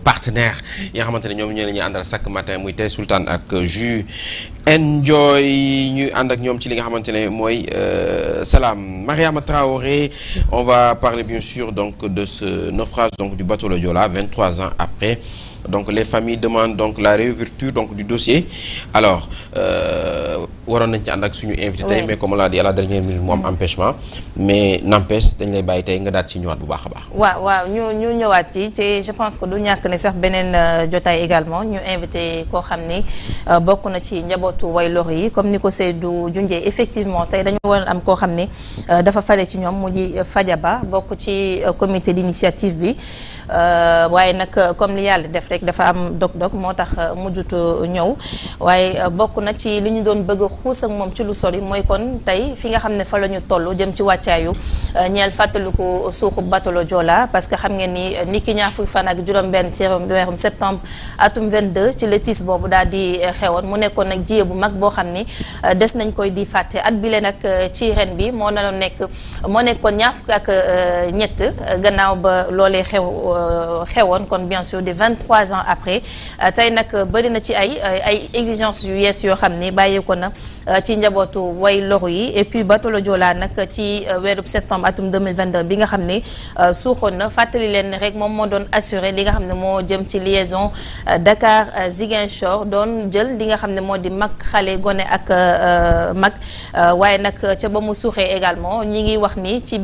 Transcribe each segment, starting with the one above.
partenaires yi nga xamante ne ñoom ñoo la ñuy àndal chaque matin muy tey Sultan ak jus Enjoy ñuy ànd ak ñoom ci li nga xamante ne mooy Salam. Mariama Traoré, on va parler bien sûr donc de ce naufrage donc du bateau le Joola 23 ans après. Donc les familles demandent donc la réouverture donc du dossier. Alors waroon nañ ci ànd ak suñu invité tey mais comme on l'a dit à la dernière minute mu am empêchement mais n'empêche dañ lay bàyyi tey nga daal ci ñëwaat bu baax a baax. waaw ñu ñëwaat ci te je pense que du ñàkk ne sax beneen jotaay également ñu invité koo xam ni bokk na ci njabootu way lor yi comme ni ko Seydou junjee effectivement tey dañu waroon am koo xam ni dafa fale ci ñoom mu di Fadiaba bokk ci comité d'initiative bi waaye nag comme li yàlla def rek dafa am dog-dog moo tax mujjut ñëw waaye bokk na ci li ñu doon bëgg xuus ak moom ci lu sori mooy kon tey fi nga xam ne fa la ñu toll jëm ci wàccaayu ñeel fàttaliku suuxu bateau le Joola parce que xam ngeen ni ki ñaar fukki fan ak juróom-benn ci weerum septembre atum 22 ci le tiis boobu daal di xewoon mu nekkoon nag jiye bu mag boo xam ni des nañ koy di fàtte at bile nag ci ren bi moo nekkoon ñaar fukk ak ñett gannaaw ba loolee xewoon kon bien sûr de 23 ans après tey nag bëri na ci ay exigences yu yees yoo xam ni bàyyeeko na ci njabootu way loru yi et puis bateau le Joola nag ci weerub septembre atum 2022 bi nga xam ni suuxoon na fàttali leen rek moom moo doon assuré li nga xam ne moo jëm ci liaison Dakar Ziguinchor doon jël li nga xam ne moo di mag xale gone ak mag waaye nag ca ba mu suuxee également ñi ngi wax ni ci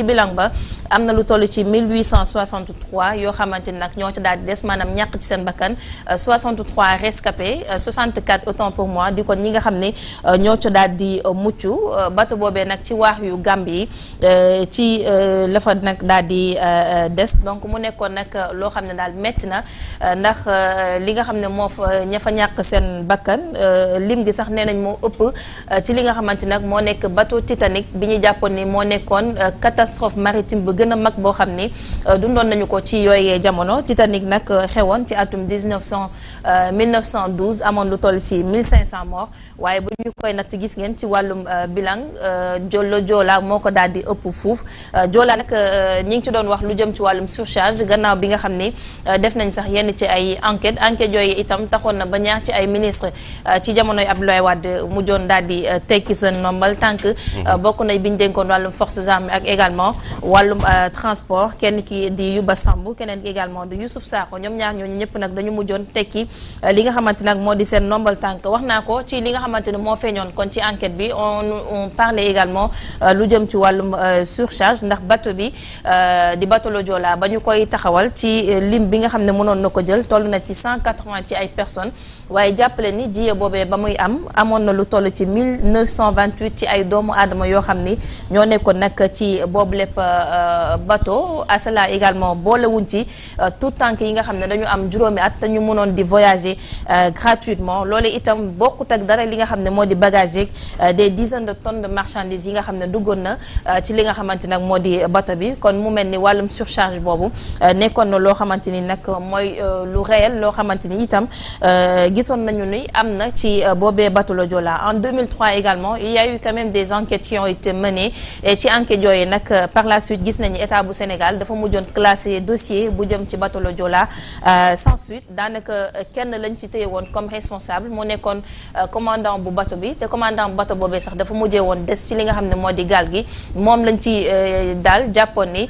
bilan ba am na lu toll ci 1863 yoo xamante ni nag ñoo ci daal di des maanaam ñàkk ci seen bakkan 63 rescapés 64 autant pour moi di kon ñi nga xam ne ñoo ci daal di mucc bateau boobee nag ci waax yu Gambie ci la fa nag daal di des donc mu nekkoon nag loo xam ne daal metti na ndax li nga xam ne moo fa ña fa ñàkk seen bakkan lim gi sax nee nañ moo ëpp ci li nga xamante nag moo nekk bateau Titanic bi ñu jàppoon ni moo nekkoon catastrophe maritime bu gën a mag boo xam ni dundoon nañu ko ci yooyee jamono Titanic nag xewoon ci atum 1912 amoon lu toll ci 1500 morts waaye bu ñu koy natt gis ngeen ci wàllum bilan Joola moo ko daal di ëpp fuuf Joola nag ñi ngi ci doon wax lu jëm ci wàllum surcharge gannaaw bi nga xam ni def nañ sax yenn ci ay enquête yooyu itam taxoon na ba ñaar ci ay ministre ci jamonoy Abdoulaye Wade mujjoon daal di tekki seen nombal tànk bokk na bi ñu dénkoon wàllum forces armées ak également wàllum transport kenn ki di Yuba Sambu keneen ki également di Youssouf Sakho ñoom ñaar ñooñu ñëpp nag dañu mujjoon tekki li nga xamante nag moo di seen nombal tànk wax naa ko ci li nga xamante ne moo feeñoon kon ci enquête bi on parlait également lu jëm ci wàllum surcharge ndax bateau bi di bateau le Joola ba ñu koy taxawal ci lim bi nga xam ne mënoon na ko jël toll na ci 180 ci ay personnes waaye jàppale ni jiye boobee ba muy amoon na lu toll ci 1928 ci ay doomu aadama yoo xam ni ñoo nekkoon nag ci boobu lépp bateau à cela également boolewuñ ci tout tànk yi nga xam ne dañu am juróomi at te ñu mënoon di voyager gratuitement loolu itam bokkut ak dara li nga xam ne moo di bagage yeeg des dizaines de tonnes de marchandises yi nga xam ne duggoon na ci li nga xamante nag moo di bateau bi kon mu mel ni wàllum surcharge boobu nekkoon na loo xamante ni nag mooy lu réel loo xamante ni itam gisoon nañu ni am na ci boobee bateau le Joola en 2003 également il y a eu quand même des enquêtes qui ont été menées et ci enquêtes yooyu nag par la suite gis nañu état bu Sénégal dafa mujjoon classé dossier bu jëm ci bateau le Joola sans suite daanaka kenn lañ ci téye woon comme responsable mu nekkoon commandant bu bateau bi te commandant bu bateau boobee sax dafa mujjee woon des ci li nga xam ne moo di gaal gi moom lañ ci daal jàppoon ni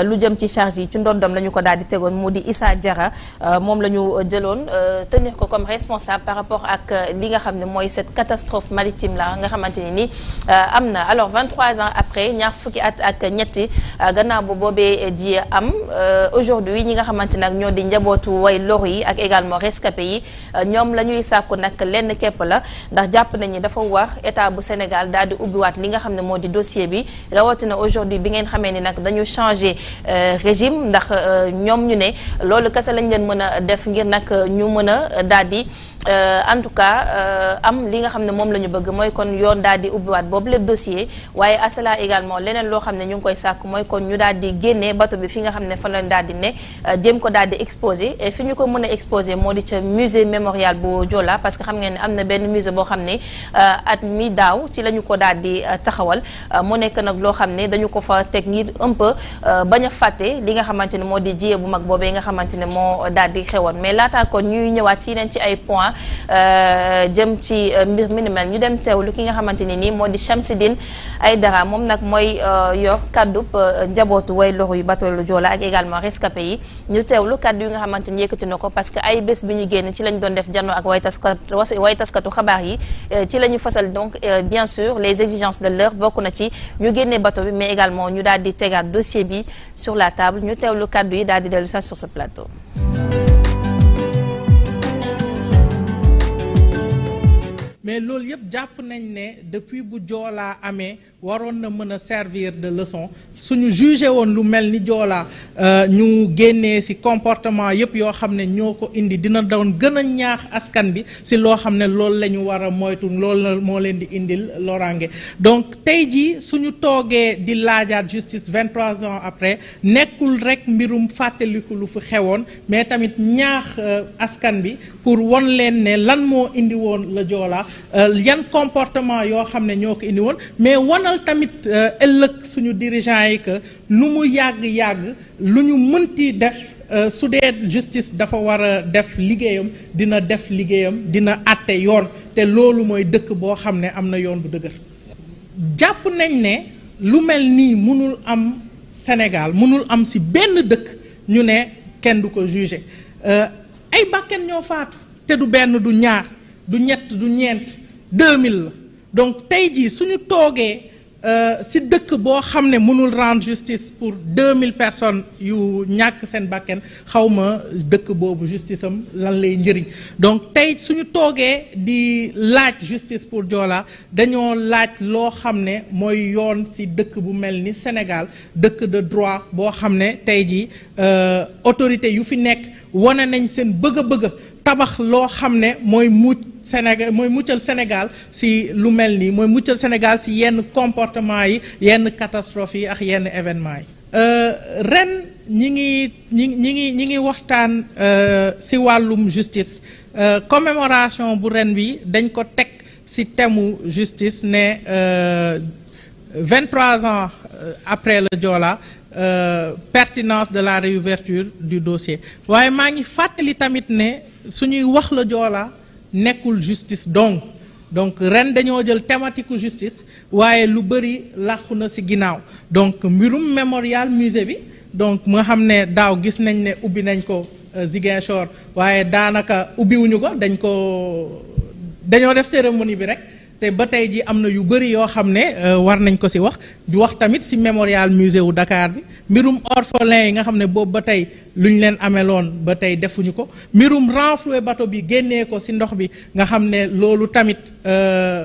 lu jëm ci charge yi ci ndondom la ñu ko daal di tegoon mu di Issa Diarra moom la ñu jëloon tenir ko comme responsable par rapport ak li nga xam ne mooy cette catastrophe maritime là nga xamante ni am na alors 23 ans après ñaar fukki at ak ñetti gannaaw bu boobee ji am aujourd'hui ñi nga xamante nag ñoo di njabootu way loru yi ak également rescapé yi ñoom la ñuy sàkku nag lenn képp la ndax jàpp nañu dafa war état bu Sénégal daal di ubbiwaat li nga xam ne moo di dossier bi rawatina aujourd'hui bi ngeen xamee ni nag dañu changer régime ndax ñoom ñu ne loolu kese lañ leen mën a def ngir nag ñu mën a daal di en tout cas am li nga xam ne moom la ñu bëgg mooy kon yoon daal di ubbiwaat boobu lépp dossier waaye à cela également leneen loo xam ne ñu ngi koy sàkk mooy kon ñu daal di génnee bateau bi fi nga xam ne fa lañ daal di ne jéem ko daal di exposé et fi ñu ko mën a exposé moo di ca musée mémorial bu Joola parce que xam ngeen ne am na benn musée boo xam ne at mi daaw ci la ñu ko daal di taxawal mu nekk nag loo xam ne dañu ko fa teg ngir un peu bañ a fàtte li nga xamante ne moo di jiyee bu mag boobee nga xamante ne moo daal di xewoon mais laata kon ñuy ñëwaat ci yeneen ci ay points jëm ci mbir mi ni mel ñu dem teewlu ki nga xamante ni nii moo di Chamsidine Aidara moom nag mooy yor kaddu njabootu way loru yu bateau lu Joola ak également rescapé yi ñu teewlu kaddu yi nga xamante ni yëkkati na ko parce que ay bés bi ñu génn ci lañ doon def janoo ak way taskatu xabaar yi ci la ñu fasal donc bien sûr les exigences de l'heure bokk na ci ñu génnee bateau bi mais également ñu daal di tegaat dossier bi sur la table ñu teewlu kaddu yi daal di dellu sa sur ce plateau. mais loolu yëpp jàpp nañ ne depuis bu Joola amee waroon na mën a servir de leçon suñu jugé woon lu mel ni Joola ñu génnee ci comportement yëpp yoo xam ne ñoo ko indi dina doon gën a ñaax askan bi ci loo xam ne loolu la ñu war a moytu loolu moo leen di indil loraange donc tey jii suñu toogee di laajaat justice 23 ans après nekkul rek mbirum fàttaliku lu fi xewoon mais tamit ñaax askan bi pour won leen ne lan moo indi woon la Joola yan comportement yoo xam ne ñoo ko indi woon mais wanal tamit ëllëg suñu dirigeants yi que nu mu yàgg-yàgg lu ñu mënti def su dee justice dafa war a def liggéeyam dina def liggéeyam dina àtte yoon te loolu mooy dëkk boo xam ne am na yoon bu dëgër jàpp nañ ne lu mel nii mënul am Sénégal mënul am ci benn dëkk ñu ne kenn du ko juger ay bakken ñoo faatu te du benn du ñaar du ñett du ñeent 2000 la donc tey jii suñu toogee ci dëkk boo xam ne mënul rendre justice pour 2000 personnes yu ñàkk seen bakken xawma dëkk boobu justice am lan lay njëriñ donc tey suñu toogee di laaj justice pour Joola dañoo laaj loo xam ne mooy yoon ci dëkk bu mel ni Sénégal dëkk de droit boo xam ne tey jii autorité yu fi nekk wane nañ seen bëgg-bëgg tabax loo xam ne mooy muccal Sénégal ci lu mel nii mooy muccal Sénégal ci yenn comportement yi yenn catastrophe yi ak yenn événement yi ren ñi ngi waxtaan ci wàllum justice commémoration bu ren bi dañ ko teg ci thème justice ne 23 ans après le Joola pertinence de la réouverture du dossier waaye maa ngi fàttali tamit ne suñuy wax la Joola nekkul justice donc ren dañoo jël thématique justice waaye lu bëri làqu na ci ginnaaw donc mbirum mémorial musée bi donc nga xam ne daaw gis nañ ne ubbi nañ ko Ziguinchor waaye daanaka ubbiwuñu ko dañoo def cérémonie bi rek te ba tey ji am na yu bëri yoo xam ne war nañ ko ci wax di wax tamit ci mémorial musée wu Dakar bi mbirum orphelin yi nga xam ne boobu ba tey lu ñu leen ameloon ba tey defuñu ko mbirum renfloué bateau bi génnee ko ci ndox bi nga xam ne loolu tamit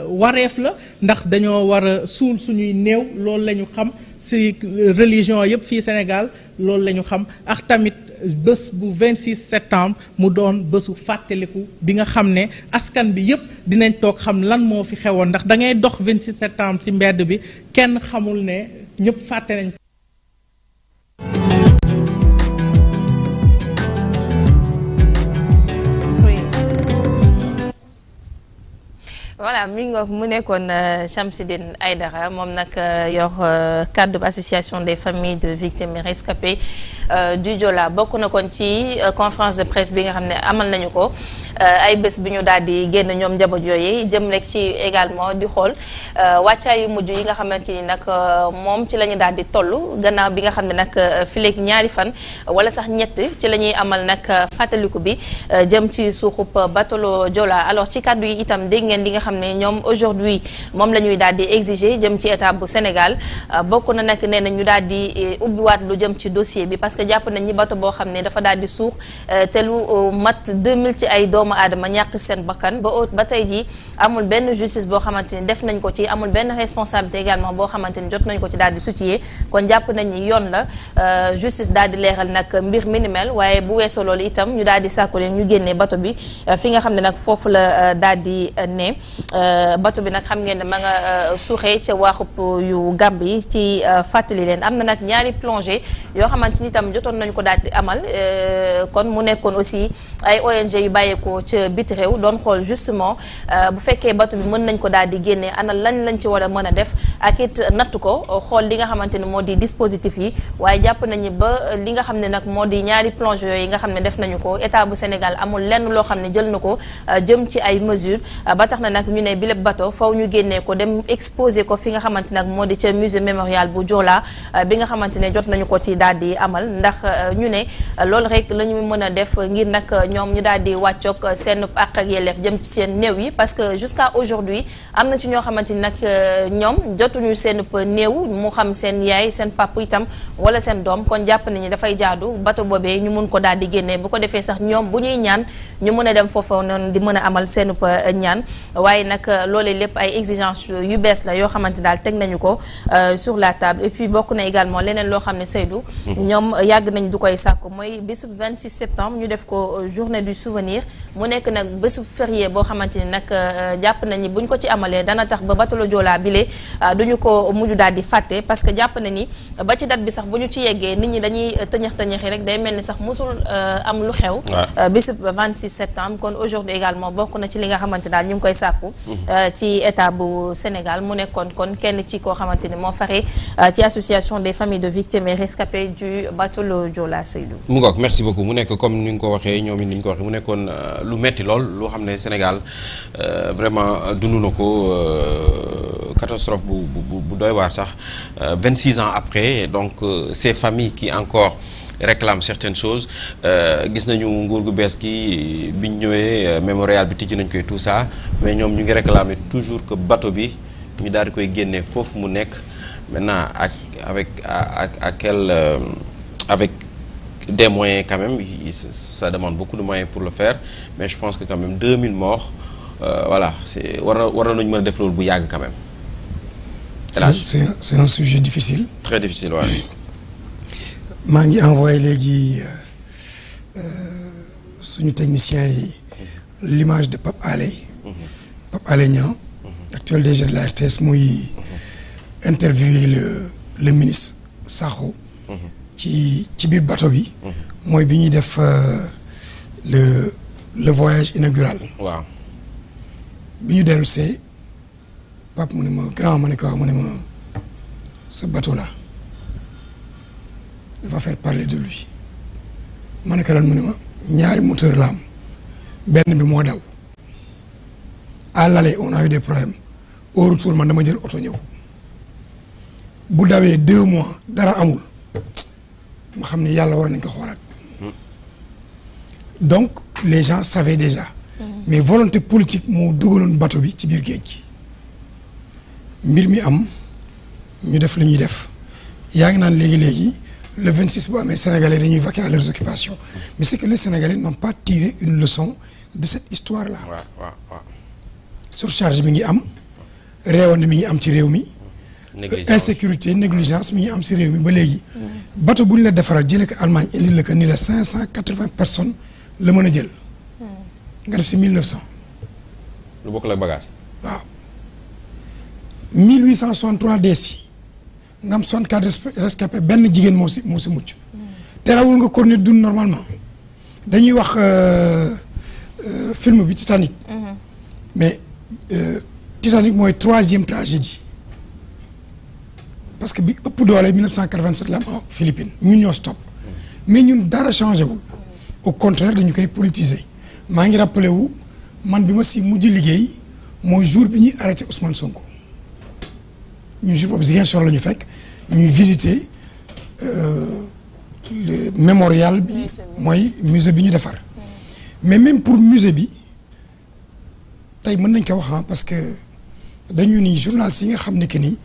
wareef la ndax dañoo war a suul suñuy néew loolu la ñu xam ci religion yëpp fii Sénégal loolu la ñu xam ak tamit bés bu 26 septembre mu doon bésu fàttaliku bi nga xam ne askan bi yëpp dinañ toog xam lan moo fi xewoon ndax da ngay dox 26 septembre ci mbedd bi kenn xamul ne ñëpp fàtte nañ. voilà mi ngi mu nekkoon Chamsidine Aidara moom nag yor cadre association des familles de victimes et rescapés du Joola bokk na kon ci conférence de presse bi nga xam ne amal nañu ko ay bés bi ñu daal di génn ñoom njaboot yooyu jëm rek ci également di xool wàccaay yu mujj yi nga xamante ni nag moom ci la ñu daal di toll gannaaw bi nga xam ne nag fileeg ñaari fan wala sax ñett ci la ñuy amal nag fàttaliku bi jëm ci suuxub bateau Joola alors ci kàddu yi itam dégg ngeen li nga xam ne ñoom aujourd'hui moom la ñuy daal di exiger jëm ci état bu Sénégal bokk na nag nee na ñu daal di ubbiwaat lu jëm ci dossier bi parce que jàpp nañ ñi bateau boo xam ne dafa daal di suux te lu mat 2000 ci ay doom doomu aadama ñàkk seen bakkan ba tey jii amul benn justice boo xamante ni def nañ ko ci, amul benn responsabilité également boo xamante ni jot nañ ko ci daal di sutiyee. kon jàpp nañ ni yoon la justice daal di leeral nag mbir mi ni mel, waaye bu weesoo loolu itam ñu daal di sàkku leen ñu génnee bato bi fi nga xam ne nag foofu la daal di ne bato bi nag xam ngeen ne ma nga suuxee ca waaxub yu Gambie ci fàttali leen. am na nag ñaari plongée yoo xamante ni itam jotoon nañu ko daal di amal kon mu nekkoon aussi ay ONG yu bàyyeekoo ca biti réew doon xool justement bu fekkee bato bi mën nañ ko daal di génnee ana lañ ci war a mën a def ak it natt ko xool li nga xamante ni moo di dispositif yi. waaye jàpp nañu ba li nga xam ne nag moo di ñaari plongée yooyu nga xam ne def nañu ko état bu Sénégal amul lenn loo xam ne jël na ko jëm ci ay mesures ba tax na nag ñu ne bi lépp bato faw ñu génnee ko dem exposé ko fi nga xamante nag moo di ca musée mémorial bu Joola bi nga xamante ne jot nañu ko ci daal di amal ndax ñu ne loolu rek la ñu mën a def ngir nag ñoom ñu daal di wàccoog seen àq ak yelleef jëm ci seen néew yi. parce que jusqu'à aujourd'hui am na ci ñoo xamante ni nag ñoom jotuñu seen néew mu xam seen yaay seen papa itam wala seen doom. kon jàpp nañu dafay jaadu bato boobee ñu mun ko daal di génnee bu ko defee sax ñoom bu ñuy ñaan ñu mën a dem foofu noonu di mën a amal seen ñaan. waaye nag loolee lépp ay exigences yu bees la yoo xamante daal teg nañu ko sur la table. et puis bokk na également leneen loo xam ne Seydou ñoom yàgg nañ du koy sàkku mooy bésub 26 septembre ñu def ko journée du souvenir mu nekk nag bésub férié boo xamante ni nag jàpp nañu buñ ko ci amalee dana tax ba bateau Joola bile duñu ko mujj daal di fàtte. parce que jàpp na ni ba ci date bi sax bu ñu ci yeggee nit ñi dañuy tëñëx rek day mel ni sax musul am lu xew bésub 26 septembre. kon aujourd'hui également bokk na ci li nga xamante daal ñu ngi koy sàkku ci état bu Sénégal mu nekkoon kon kenn ci koo xamante ni moo fare ci association des familles de victimes et rescapés du bateau Joola. Seydou mu ngoog merci beaucoup mu nekk comme ni nga ko waxee ñoom it ni ñu ko waxee mu nekkoon lu metti lool loo xam ne Sénégal vraiment dund na ko catastrophe bu doy waar sax 26 ans après donc ces familles qui encore réclament certaines choses gis nañu nguur gu bees gi biñ ñëwee mémorial bi tijji nañ koy tout ça mais ñoom ñu ngi réclamer toujours que bateau bi ñu daal di koy génnee foofu mu nekk maintenant avec des moyens quand même ça demande beaucoup de moyens pour le faire mais je pense que quand même 2000 morts voilà c'est war nañu mën a def loolu bu yàgg quand même. c'est un sujet difficile. Très difficile waaye. maa ngi envoyé léegi suñu technicien yi l'image de Pape Alé Niang actuel DG de la RTS muy interviewé le ministre Sakho ci biir bateau bi mooy bi ñuy def le voyage inaugural. waaw bi ñu dellu see Pape mu ne ma grand ma ne ko mu ne ma ce bateau là va faire parler de lui ma ne ko lan mu ne ma ñaari moteur la am benn bi moo daw à l'aller on a eu des problèmes au retour man dama jël oto ñëw bu dawee 2 mois dara amul ma xam ne yàlla war nañ ko xoolaat donc les gens savaient déjà mais volonté politique moo dugaloon bateau bi ci biir géej gi mbir mi am ñu def li ñuy def yaa ngi naan léegi le 26 bu amee Sénégalais dañuy vaquer à leurs occupations mais c'est que les Sénégalais n'ont pas tiré une leçon de cette histoire-là. waaw. surcharge mi ngi am réewande mi ngi am ci réew mi. insécurité négligence mi ngi am ci réew mi ba léegi. bateau bu ñu la defaral jëlee ko Allemagne indi la ko ni la 580 personnes la mën a jël. nga def ci 1900. lu bokk la bagage. waaw 1863 deesi nga am 64 rescapés benn jigéen moo si mucc. terawul nga continuer dund normalement dañuy wax film bi Titanic. mais Titanic mooy 3e tragédie parce que bi ëpp doole 1987 la am en Philippines ñun ñoo stop mais ñun dara changé wul au contraire dañu koy politiser maa ngi rappelé wu man bi ma si mujj liggéey mooy jour bi ñuy arrêté Ousmane Sonko ñun jour boobu Ziguinchor la ñu fekk ñuy visiter le mémorial bi mooy musée bi ñu defar mais même pour musée bi tey mën nañ ko wax parce que dañu ni journalistes yi nga xam ne que ni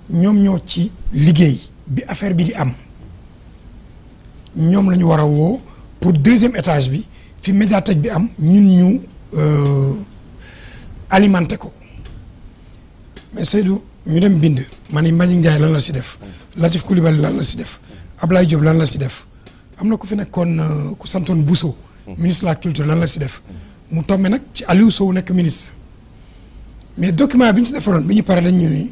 ñoom ñoo ci liggéey bi affaire bi di am ñoom la ñu war a woo pour 2e étage bi fi médiathèque bi am ñun ñu alimenté ko mais Seydou ñu dem bind ma ni Mbagnick Ndiaye lan la si def Latif Coulibaly lan la si def Ablaye Diop lan la si def am na ku fi nekkoon ku santoon Bousso ministre de la culture lan la si def mu tombé nag ci Aliou Sow nekk ministre mais document bi ñu si defaroon bi ñu pare dañ ñu ni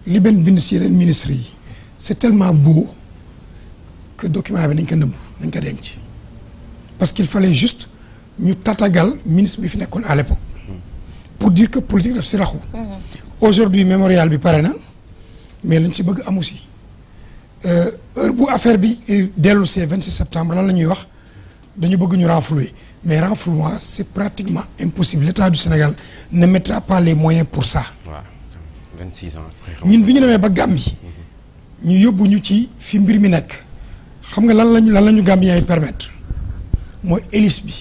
li benn bind si yeneen ministres yi c'est tellement beau que document bi nañ ko nëbb nañ ko denc parce qu'il fallait juste ñu tatagal ministre bi fi nekkoon à l'époque pour dire que politique daf si raxu aujourd'hui mémorial bi pare na mais lañ si bëgg amu si heure bu affaire bi dellu see 26 septembre lan la ñuy wax dañu bëgg ñu renflouer mais renflouement c'est pratiquement impossible l'État du Sénégal ne mettra pas les moyens pour ça. waaw 26 ans après. ñun bi ñu demee ba Gambie ñu yóbbu ñu ci fi mbir mi nekk xam nga lan la ñu Gambiens yi permettre mooy hélice bi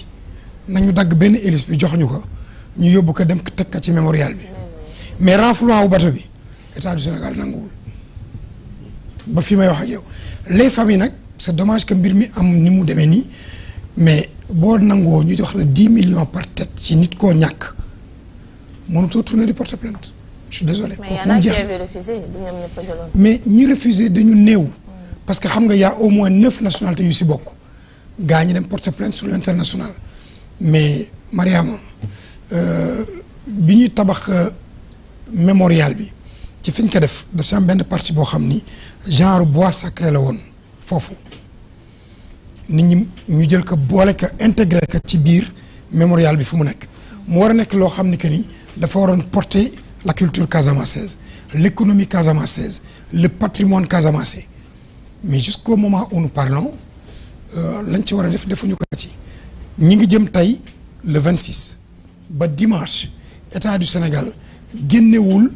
nañu dagg benn hélice bi jox ñu ko ñu yóbbu ko dem teg ko ci mémorial bi mais renflouement wu bateau bi État du Sénégal nanguwul ba fi may wax ak yow les familles nag c'est dommage que mbir mi am ni mu demee nii mais boo nangoo ñu jox la 10 millions par tête ci nit koo ñàkk mënutoo tourner di porter plainte je suis désolé. mais y en a qui avaient refusé du ñoom ñëpp a jëloon. mais ñi refusé dañu néew. parce que xam nga y a au moins 9 nationalités yu si bokk gaa ñi dem porter plainte sur l'international mais Mariama bi ñuy tabax mémorial bi ci fiñ ko def daf si am benn partie boo xam ni genre bois sacré la woon foofu nit ñi ñu jël ko boole ko intégré ko ci biir mémorial bi fu mu nekk mu war a nekk loo xam ni que ni dafa waroon porter la culture casamançaise l'économie casamançaise le patrimoine casamançais mais jusqu'au moment où nous parlons lañ ci war a def defuñu ko ci ñi ngi jëm tey le 26 ba dimanche État du Sénégal génnewul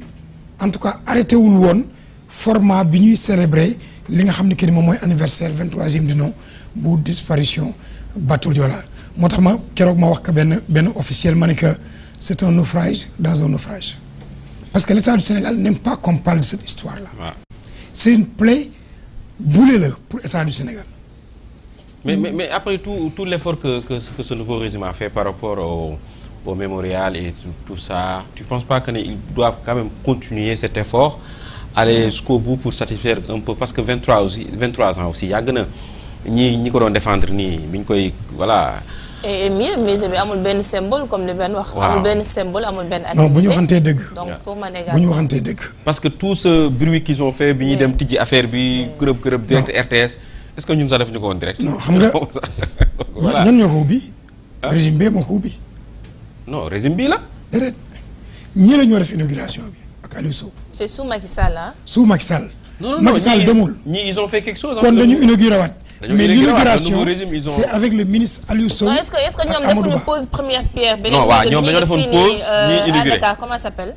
en tout cas arrêté wul woon format bi ñuy célébrer li nga xam ne que ni moom mooy anniversaire 23e du nom bu disparition bateau Joola moo tax ma keroog ma wax ko benn officiel ma ne que c'est un naufrage dans un naufrage parce que l'État du Sénégal n'aime pas qu'on parle de cette histoire-là. Ouais. C'est une plaie boulée là pour l'État du Sénégal. Mais après tout l'effort que ce nouveau régime a fait par rapport au mémorial et tout ça, tu ne penses pas qu'ils doivent quand même continuer cet effort, aller jusqu'au bout pour satisfaire un peu, parce que 23 ans aussi, il y a ñi ko doon défendre nii bi ñu koy voilà. et mieux musée bi amul benn symbole comme li benn wax. amul benn symbole amul benn activité. non bu ñu waxantee dëgg. donc pour man bu ñu waxantee dëgg. parce que tout ce bruit qu'ils ont fait bi ñuy dem tijji affaire bi kërëb direct RTS est-ce que ñun sax def ñu ko woon direct. non xam nga voilà ñan ñoo ko ubbi. régime bee moo ko ubbi. non régime bii la. déedéet ñii la ñoo def inauguration bi ak Aliou Sow. c'est sous Macky Sall ah. sous Macky Sall. non Macky Sall demul. ñii ils ont fait quelque chose. kon dañu inauguré waat. mais l'inauguration c'est avec le ministre Aliou Sow. est-ce que ñoom defuñu pose première pierre. non waaw ñoom dañoo defoon pause ñii inauguré à Dakar comment ça s'appelle.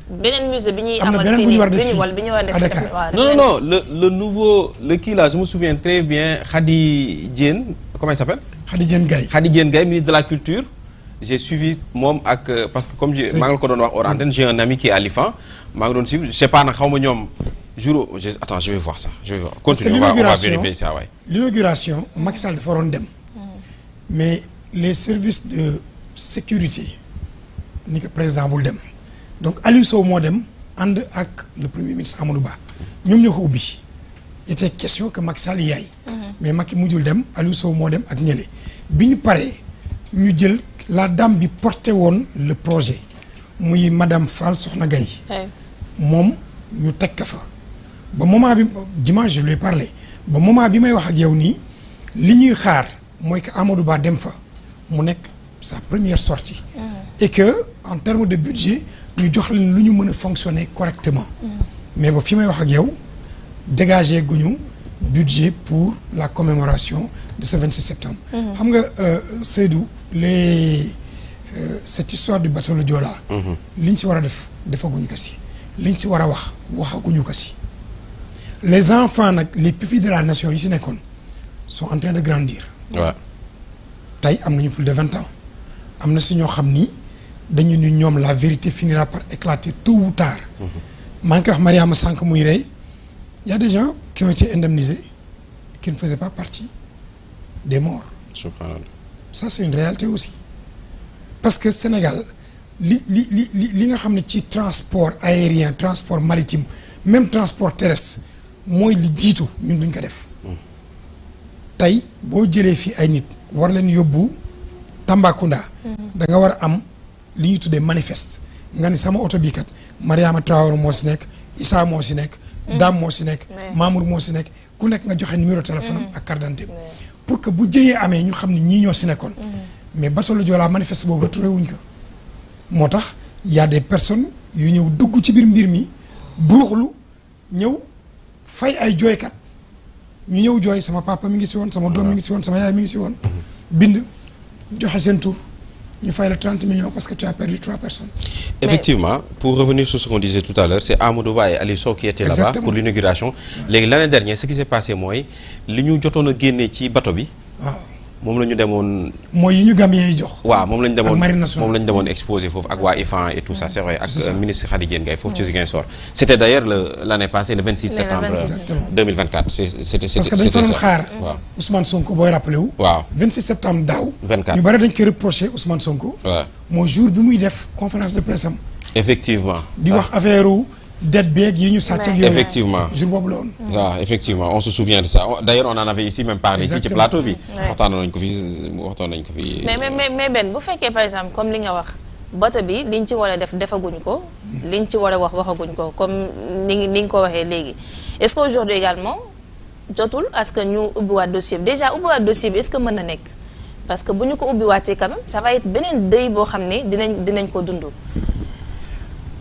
beneen musée bi ñuy am na amal beneen bu ñu war a def fii bi ñu war a def à Dakar. non le nouveau le kii là je me souviens très bien Khady Diène comment il s'appelle. Khady Diène Gaye ministre de la culture. j'ai suivi moom ak parce que comme maa ngi la ko doon wax hors antenne j'ai un ami qui est à l'IFAN maa ngi doon suivre je sais pas nag xaw ma ñoom. Attends, je vais voir ça. Je vais voir. Continue, on va vérifier ça, ouais. L'inauguration, Macky Sall dafa waroon dem. Mais les services de sécurité ni que président bul dem. Donc Aliou Sow moo dem ànd ak le premier ministre Amadou Ba. ñoom ñoo ko ubbi. Il était question que Macky Sall yaay. Mais Macky mujjul dem Aliou Sow moo dem ak ñële. bi ñu paree ñu jël la dame bi porté woon le projet muy madame Fall Soxna Gaye. moom ñu teg ka fa. ba moment bi dimanche je lui ai parlé ba moment bi may wax ak yow nii li ñuy xaar mooy que Amadou Ba dem fa mu nekk sa première sortie et que en termes de budget ñu jox leen lu ñu mën a fonctionner correctement mais ba fi may wax ak yow dégager guñu budget pour la commémoration de ce 26 septembre xam nga Seydou cette histoire du bateau le Joola li ñu si war a def defaguñu ko si li ñu si war a waxaguñu ko si les enfants nag les pupilles de la nation yi si nekkoon sont en train de grandir. waaw tey am nañu plus de 20 ans am na si ñoo xam ni dañu ni ñoom la vérité finira par éclater tôt ou tard. maa ngi koy wax Mariama sànq muy rey y a des gens qui ont été indemnisés qui ne faisaient pas partie des morts. Subhanallah. ça c'est une réalité aussi parce que Sénégal li nga xam ne ci transport aérien transport maritime même transport terrestre mooy li jiitu ñun duñ ko def tey boo jëlee fii ay nit war leen yóbbu Tambacounda da nga war a am li ñuy tuddee manifeste nga ni sama oto bii kat Mariama Traoré moo si nekk Issa moo si nekk Dame moo si nekk Mamour moo si nekk ku nekk nga joxe numéro téléphone am ak carte d'identité pour que bu jëyee amee ñu xam ne ñii ñoo si nekkoon mais bateau le Joola manifeste boobu retouré wuñ ko moo tax y a des personnes yu ñëw dugg ci biir mbir mi buruxlu ñëw fay ay jooykat ñu ñëw jooy sama papa mi ngi si woon sama doom mi ngi si woon sama yaay mi ngi si woon bind joxe seen tur ñu fay la 30 millions parce que tu as perdu 3 personnes. Effectivement, pour revenir sur ce qu'on disait tout à l'heure, c'est Amadou Ba et Ali Sow qui étaient là-bas pour l'inauguration. Léegi l'année dernière ce qui s'est passé mooy li ñu jotoon a génnee ci bateau bi. waaw moom la ñu demoon. mooy yi ñu Gambien yi jox. waaw moom la ñu demoon marine nationale moom la ñu demoon exposé foofu ak waa IFAN et tout ça c'est vrai ak ministre Khady Diène Gaye foofu ci Ziguinchor. C'était d'ailleurs l'année passée le 26 septembre 2024. C'était parce que dañ fa doon xaar. waaw Ousmane Sonko booy rappelé wu. waaw 26 septembre daaw. 24 ñu bari dañ koy reproché Ousmane Sonko. waaw mooy jour bi muy def conférence de presse am. Effectivement. di wax affaire dette beeg yi ñu sàcc ak yooyu. Effectivement jour boobu la woon. waaw effectivement on se souvient de ça d'ailleurs on en avait ici même parlé ici ci plateau bi. waxtaan nañ ko fi mais Ben bu fekkee par exemple comme li nga wax bato bi liñ ci war a def defaguñ ko. liñ ci war a wax waxaguñ ko comme ni nga ko waxee léegi est-ce que aujourd'hui également jotul est-ce que ñu ubbiwaat dossier bi déjà ubbiwaat dossier bi est-ce que mën na nekk parce que bu ñu ko ubbiwaatee quand même ça va être beneen deuil boo xam ne dinañ ko dund.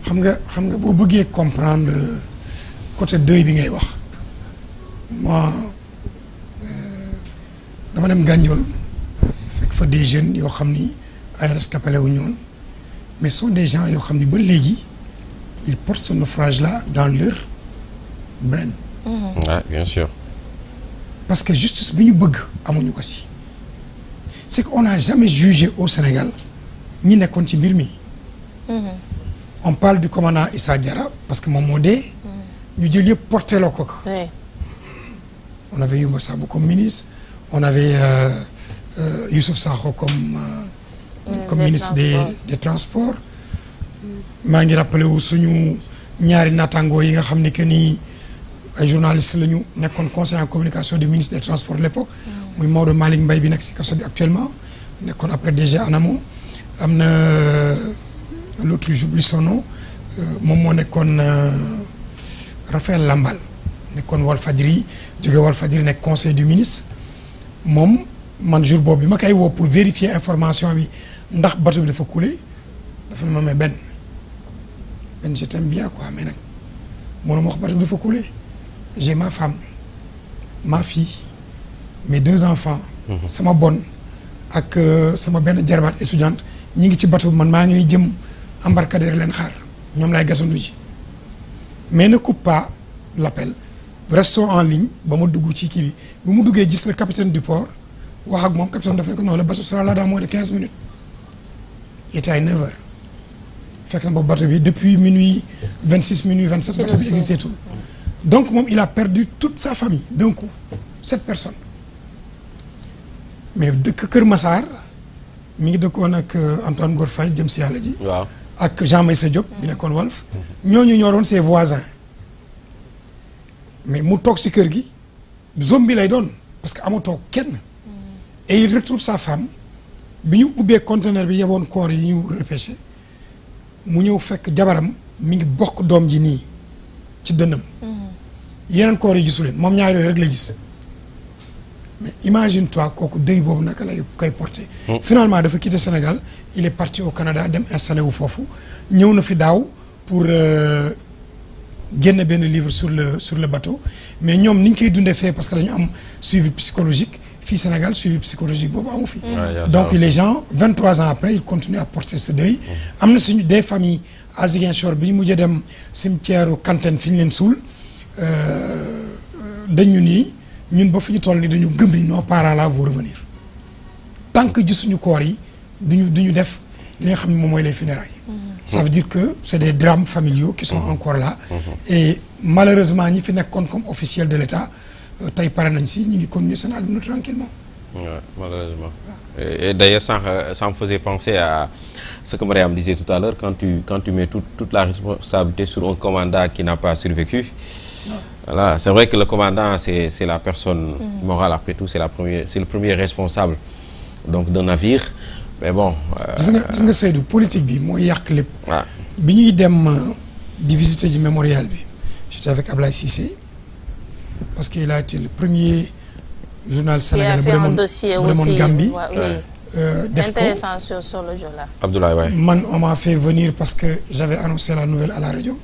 xam nga boo bëggee comprendre côté deuil bi ngay wax moi dama dem Gandiol fekk fa des jeunes yoo xam ni ay rescapés wu ñoon mais sont des gens yoo xam ni ba léegi ils portent ce naufrage là dans leur brain. Ouais, bien sûr. parce que justice bi ñu bëgg amuñu ko si c'est qu'on n'a jamais jugé au Sénégal ñi nekkoon ci mbir mi. On parle du commandant Issa Diarra parce que moom moo dee. ñu jël yëpp porté loo ko. On avait Youmba Sambou comme ministre on avait Youssouf Sakho comme ministre des transports. maa ngi rappelé wu suñu ñaari naataangoo yi nga xam ni que ni ay journalistes la ñu nekkoon conseiller en communication du ministre des transports de l'époque. muy Maodo Malick Mbaye bi nekk si kaso bi actuellement nekkoon après DG ANAMO am na. L'autre j'oublie son nom moom moo nekkoon Raphaël Lambal nekkoon Walfadjri jóge Walfadjri nekk conseil du ministre moom man jour boobu bi ma koy woo pour vérifier information bi ndax bateau bi dafa coulé dafa ne ma mais Ben je t'aime bien quoi mais nag mënuma wax bateau bi dafa coulé j'ai ma femme ma fille mes 2 enfants sama bonne ak sama benn jarbaat étudiante ñi ngi ci bateau bi man maa ngi jëm embarcadère leen xaar ñoom laay gasandu ji mais ne coupe pas l'appel restons en ligne ba ma dugg ci kii bi bu mu duggee gis le capitaine du port wax ak moom capitaine dafa ne ko non le bateau sera là dans moins de 15 minutes il était à 9 heures fekk na boobu bateau bi depuis minuit 26 minuit 27 bateau bi existé tout donc moom il a perdu toute sa famille d'un coup 7 personnes mais dëkk Kër Massar mi ngi dëkkoon ak Antoine Ngor Faye jëm si yàlla ji. waaw ak Jean Meissa Diop bi nekkoon Walf. ñooñu ñoo doon ses voisins mais mu toog si kër gi zombie lay doon parce que amatoo kenn. et il retrouve sa femme bi ñu ubbee conteneur bi yeboon koor yi ñu repêché mu ñëw fekk jabaram mi ngi bokk doom ji nii ci dënnam. yeneen koor yi gisu leen moom ñaar yooyu rek la gis. mais imagine-toi kooku deuil boobu naka lay koy porter. Finalement dafa quitter Sénégal il est parti au Canada dem installé wu foofu ñëw na fi daaw pour génne benn livre sur le bateau mais ñoom ni ñu koy dundee fee parce que dañu am suivi psychologique fii Sénégal suivi psychologique boobu amu fi. donc les gens 23 ans après ils continuent à porter ce deuil. am na suñu des familles à Ziguinchor bi ñu mujjee dem cimetière Kantène fi ñu leen suul dañu nii. ñun ba fu ñu toll nii dañu gëm ni nos parents là vont revenir tant que gisuñu koor yi duñu def li nga xam ne moom mooy les funérailles. ça veut dire que c'est des drames familiaux qui sont encore là. et malheureusement ñi fi nekkoon comme officiel de l'État tey pare nañ si ñu ngi continuer seen àdduna tranquillement Ouais, malheureusement. Et d'ailleurs ça me faisait penser à ce que Mariam disait tout à l'heure, quand tu mets toute la responsabilité sur un commandant qui n'a pas survécu. Voilà, c'est vrai que le commandant c'est la personne morale, après tout c'est le premier responsable donc d'un navire, mais bon. gis nga Seydou politique bi moo yàq lépp. waaw bi ñuy dem di visiter du mémorial bi j'étais avec Ablaye Cissé parce qu'il a été le premier journal sénégalais bu demoon Gambie. def ko intéressant sur le Joola. Abdoulaye Waye. man on m'a fait venir parce que j'avais annoncé la nouvelle à la radio.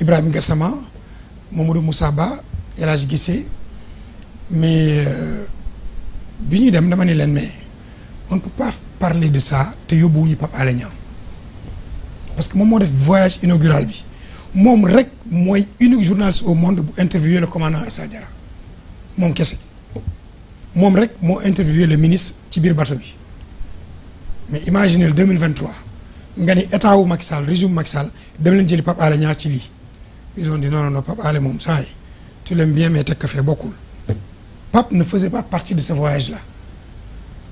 Ibrahima Gassama, Mamadou Moussa Ba, El Hadj Guissé, mais bi ñuy dem dama ne leen mais on ne peut pas parler de ça te yóbbuwuñu Pape Alé Niang parce que moom moo def voyage inaugural bi moom rek mooy unique journaliste au monde bu interviewer le commandant Issa Diarra moom kese moom rek moo interviewé le ministre ci biir bateau bi mais imaginez le 2023 nga ni état wu Macky Sall régime Macky Sall dem leen jëli Pape Alé Niang ci lii ils ont dit non Pape Alé moom saa yi tu l'aimes bien mais teg ka fee bokkul Pape ne faisait pas partie de ce voyage là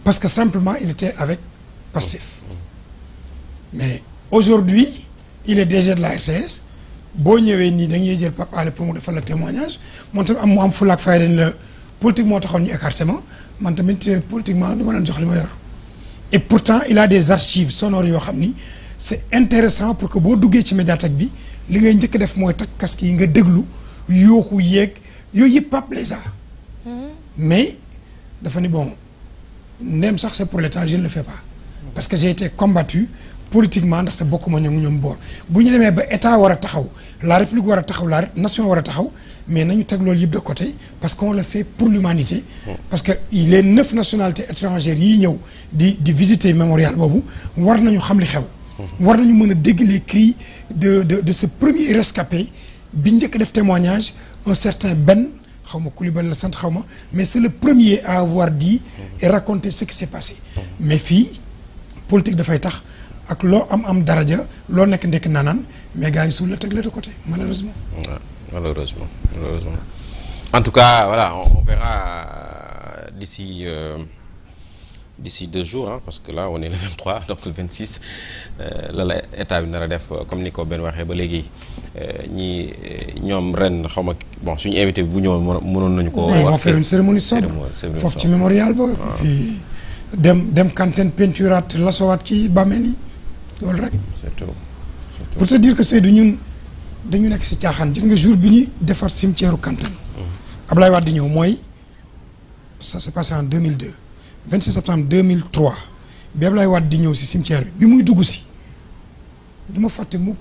parce que simplement il était avec Pastef mais aujourd'hui il est DG de la RTS boo ñëwee nii da ngay jël Pape Alé pour mu defal la témoignage moom tamit mu am fulaak fayda la politique moo taxoon ñu écarté ma man tamit politiquement du ma leen jox li ma yor et pourtant il a des archives sonores yoo xam ni c'est intéressant pour que boo duggee ci médiathèque bi li ngay njëkk def mooy takk casque yi nga déglu yooxu yeeg yooyu yëpp Pape les a mais dafa ni bon ndem sax c'est pour l'État je ne le fais pas parce que j'ai été combattu politiquement ndaxte bokkuma ñoom boor bu ñu demee ba état war a taxaw la république war a taxaw la nation war a taxaw mais nañu teg loolu yëpp de côté parce qu'on le fait pour l'humanité parce que les 9 nationalités étrangères yi ñëw di visiter mémorial boobu war nañu xam li xew war nañu mën a dégg les cris de ce premier rescapé bi njëkk def témoignage un certain Ben xaw ma Coulibaly la sant xaw ma mais c'est le premier à avoir dit et raconté ce qui s'est passé mais fii politique dafay tax ak loo am daraja loo nekk ndekk naanaan mais gars yi suul la teg la de côté malheureusement. Ouais, malheureusement. En tout cas voilà on verra d'ici 2 jours hein, parce que là on est le 23 donc le 26 la état bi nar a def comme ni ko benn waxee ba léegi ñoom ren xaw ma bon suñu invité bi bu ñëwoon mënoon nañu ko. ils vont faire une cérémonie sobre foofu ci mémorial ba. puis dem kanteen peinturaat lasowaat kii bàmmeel yi loolu rek. surtout pour te dire que Seydou ñun dañu nekk si caaxaan gis nga jour bi ñuy defar cimetière Kanteen. Ablaye Wade di ñëw mooy ça s'est passé en 2002 26 septembre 2003 bi Ablaye Wade di ñëw si cimetière bi muy dugg si du ma fàtte mukk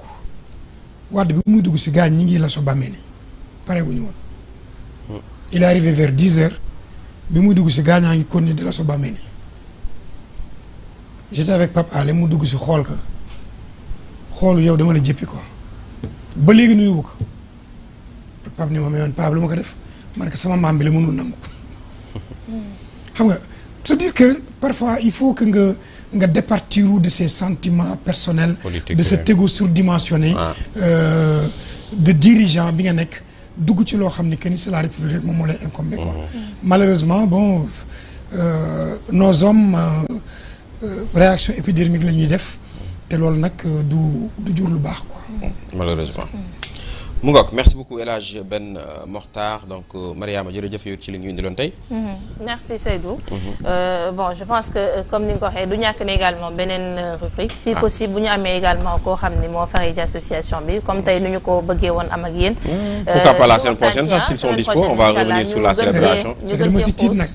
Wade bi muy dugg si gaañ ñi ngi laso bàmmeel yi pare gu ñu woon. il est arrivé vers 10 heures bi muy dugg si gaañaa ngi continuer di laso bàmmeel yi j'étais avec Pape Alé mu dugg si xool ka xoolu yow dama la jëppi quoi ba léegi nuyu ko Pape ni ma yoon Pape lu ma ko def man que sama maam bi la mënul nangu xam nga c'est-à-dire que parfois il faut que nga départir de ces sentiments personnels politique, de cet égo surdimensionné de dirigeant bi nga nekk dugg ci loo xam ni que ni c'est la République rek moom moo lay incombé quoi malheureusement bon nos hommes réaction épidermique la ñuy def te loolu nag du jur lu baax quoi malheureusement mu ngoog merci beaucoup El Hadj Ben Mokhtar donc Mariama jërëjëf yow ci li ñu indiloon tey. merci Seydou. Bon je pense que comme ni nga ko waxee du ñàkk ne également beneen rubrique. si possible bu ñu amee également koo xam ni moo faree ci association bi comme tey nu ñu ko bëggee woon am ak yéen. pourquoi pas la semaine prochaine sax s'ils sont dispo on va revenir sur la célébration. ñu gën cee xuus nag.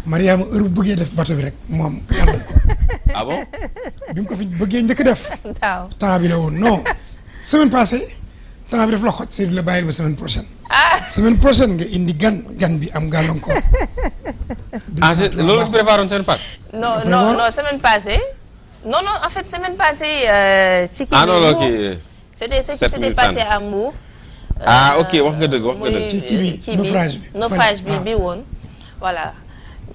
Mariama heure bu bëggee def bateau bi rek moom. ah bon. bi mu ko fi bëggee njëkk def. waaw temps bi la woon non semaine passée. temps bi daf la xoj si la bàyyil ba semaine prochaine. semaine prochaine nga indi gan bi am gàllankoor. loolu la préparoon semaine passée. non semaine passée. non en fait semaine passée. ci kii bi non kii. c'était ce qui s'était passé à Mbour. ok wax nga dëgg. ci kii bi naufrage bi woon voilà.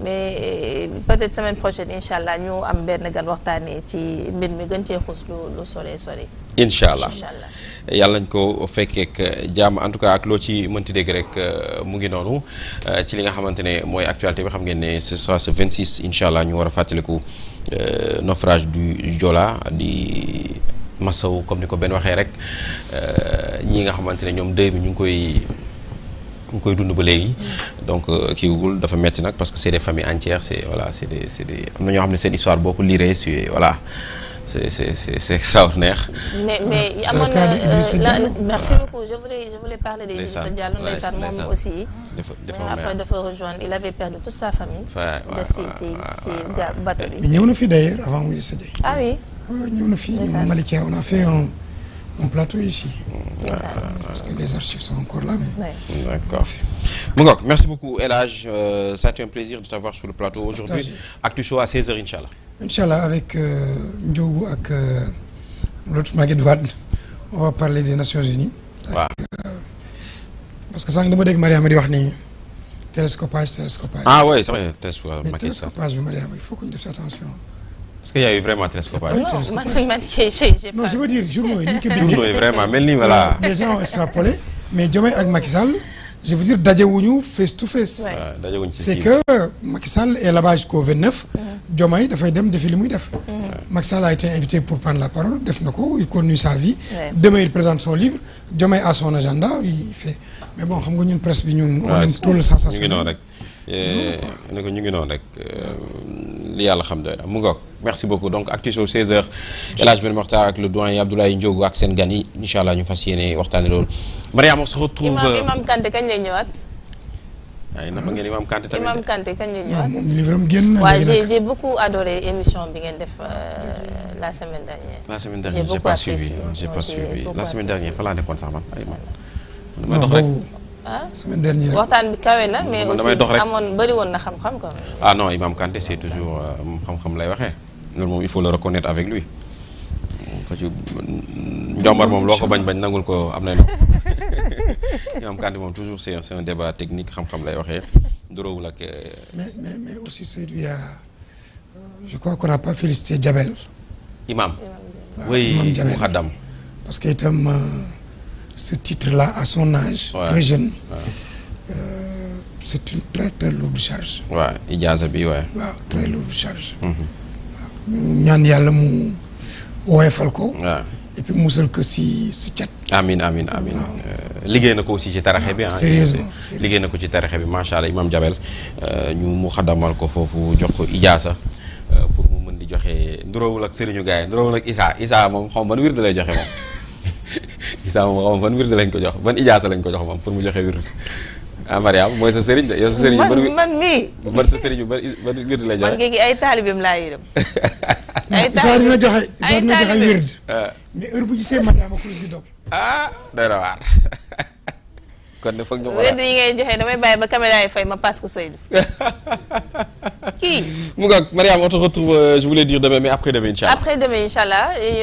mais peut-être semaine prochaine incha allah ñu am benn gan waxtaanee ci mbir mi gën cee xuus lu sole. incha allah yàlla nañ ko fekkeek jàmm en tout cas ak loo ci mënti dégg rek mu ngi noonu ci li nga xamante ne mooy actualité bi xam ngeen ne ce sera ce 26 incha allah ñu war a fàttaliku naufrage du Joola di masaw comme ni ko benn waxee rek ñi nga xamante ne ñoom dëy bi ñu ngi koy dund ba léegi donc kiiwul dafa metti nag parce que c'est des familles entières c'est des am na ñoo xam ne seen histoire boo ko liree c'est voilà c'est extraordinaire. mais amoon na merci beaucoup je voulais parler d'Idrissa Diallo ndeysaan moom aussi. après dafa rejoindre il avait perdu toute sa famille. des ci bateau bi. ñëw na fi d'ailleurs avant muy décédé. Ah oui. ñëw na fi Malikia on a fait un plateau ici. Parce que les archives sont encore là mais. D'accord. Moungok, merci beaucoup El Hadj, ça a été un plaisir de t'avoir sur le plateau aujourd'hui. Actu Show à 16h Inch'Allah. Inch'Allah avec Ndiogou ak l'autre Maguette Wade, on va parler des Nations Unies. Waaw. Parce que sànq dama dégg Mariama di wax ni télescopage. Ah ouais, c'est vrai, télescopage. Télescopage bi Mariama, il faut que ñu def attention. Est-ce qu'il y a eu vraiment télescopage? Non, je veux dire journaux yi journaux yi vraiment mel ni voilà. Les gens ont extrapolé mais Diomaye ak Macky Sall je veux dire dajewuñu face to face. C'est que Macky Sall est là-bas jusqu'au 29. Diomaye dafay dem defi li muy def. Macky Sall a été invité pour prendre la parole def na ko il continue sa vie. Demain il présente son livre Diomaye a son agenda il fait mais bon xam nga ñun presse bi ñun. on aime trop le sensation. ñu ngi noonu rek ne ko ñu ngi noonu rek li yàlla xam doy na mu ngoog merci beaucoup donc Actu Show 16h El Hadj Ben Mokhtar ak le doyen Abdoulaye Ndiogou ak seen gan yi incha allah ñu fas yéene waxtaane loolu. Mariama on se retrouve. Imam Kanté kañ lay ñëwaat. ay na fa ngeen Imam Kanté tamit. Imam Kanté kañ lay ñëwaat. moom livre am génn na. waaw j'ai beaucoup adoré émission bi ngeen def la semaine dernière. La semaine dernière j'ai pas suivi la semaine dernière fa laa nekkoon sax man ay man. damay dox rek. semaine dernière waxtaan bi kawe na mais aussi amoon bëri woon na xam-xam quoi. Ah non Imam Kanté c'est toujours xam-xam lay waxee loolu moom il faut le reconnaître avec lui ko ci njombar moom loo ko bañ nangul ko am na no Imam Kanté moom toujours c'est un débat technique xam-xam lay waxee duroowul ak mais aussi Seydou y a je crois qu'on n'a pas félicité Diabel Imam oui Moukhadam parce que itam ce titre-là à son âge très jeune c'est une très très lourde charge waaw ijaaza bi waaw très lourde charge ñu ñaan yàlla mu woyofal ko et puis musal ko si cat amin liggéey na ko aussi ci taraxe bi sérieusement liggéey na ko ci taraxe bi macha allah Imam Diabel ñu mu xadamal ko foofu jox ko ijaasa pour mu mën di joxe nduroowul ak sëriñu gars yi nduroowul ak Issa moom xaw ma ban wird lay joxe moom Issa moom xaw ma ban wird lañ ko jox ban ijaasa lañ ko jox moom pour mu joxe wird Mariam mooy sa sëriñ de yow sa sëriñ man mii ban sa sëriñ ban wird lay joxe man léegi ay taalibeem laa yërëm Issa dina joxe wird mais heure bu gisee Mariama kurus gi dog doy na waar kon ne foog ñu wird yi ngay joxe damay bàyyi ba caméra yi fay ma passe ko Seydou kii mu ngoog Mariam on te retrouve je voulais dire demain mais après demain inchallah